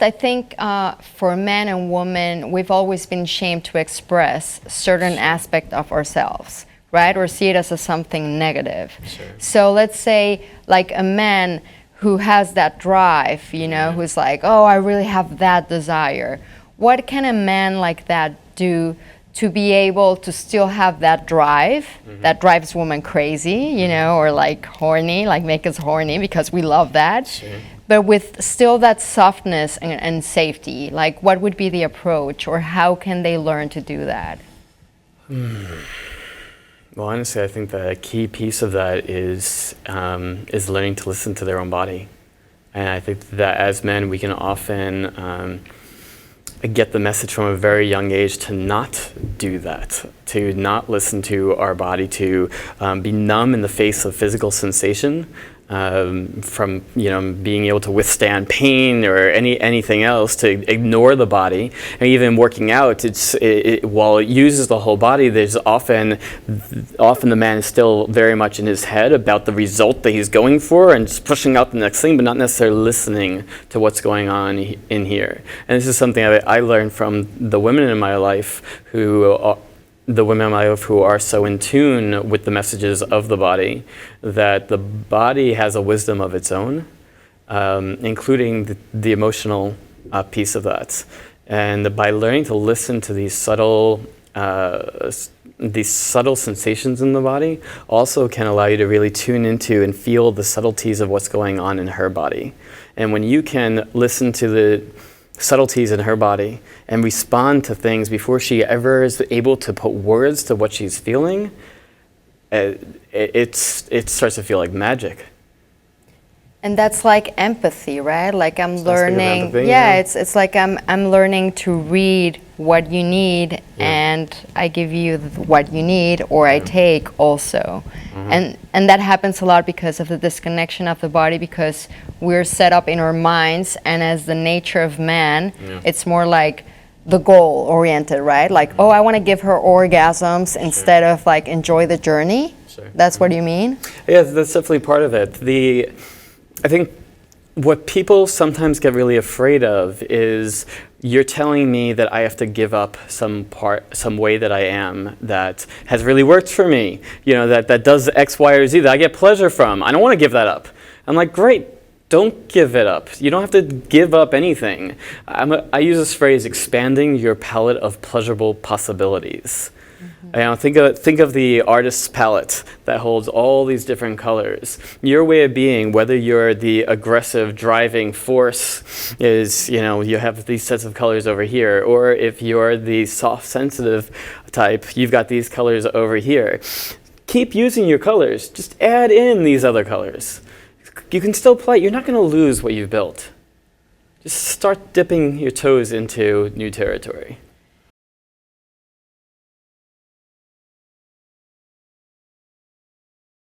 I think for men and women, we've always been shamed to express certain aspect of ourselves, right? Or see it as something negative. Sure. So let's say like a man who has that drive, you know, who's like, oh, I really have that desire. What can a man like that do to be able to still have that drive that drives women crazy, you know, or like horny, like make us horny because we love that, Sure. but with still that softness and safety? Like, what would be the approach, or how can they learn to do that? Well, honestly, I think the key piece of that is learning to listen to their own body. And I think that as men, we can often get the message from a very young age to not do that, to not listen to our body, to be numb in the face of physical sensation, from being able to withstand pain or anything else, to ignore the body. And even working out, while it uses the whole body, there's often the man is still very much in his head about the result that he's going for and just pushing out the next thing, but not necessarily listening to what's going on in here. And this is something I learned from the women in my life who are so in tune with the messages of the body, that the body has a wisdom of its own, including the emotional piece of that. And by learning to listen to these subtle sensations in the body also can allow you to really tune into and feel the subtleties of what's going on in her body. And when you can listen to the subtleties in her body and respond to things before she ever is able to put words to what she's feeling, it starts to feel like magic. And that's like empathy, right? Like I'm learning. Empathy, yeah, it's like I'm learning to read what you need, and I give you what you need, or I take also. And that happens a lot because of the disconnection of the body, because we're set up in our minds, and as the nature of man, it's more like the goal oriented, right? Like, oh, I want to give her orgasms instead of like enjoy the journey. Sure. That's what you mean? Yeah, that's definitely part of it. I think what people sometimes get really afraid of is, you're telling me that I have to give up some way that I am that has really worked for me, that does X, Y, or Z, that I get pleasure from. I don't want to give that up. I'm like, great, don't give it up. You don't have to give up anything. I use this phrase, expanding your palette of pleasurable possibilities. Think of the artist's palette that holds all these different colors. Your way of being, whether you're the aggressive driving force, is, you have these sets of colors over here, or if you're the soft sensitive type, you've got these colors over here. Keep using your colors, just add in these other colors. You can still play, you're not going to lose what you've built. Just start dipping your toes into new territory.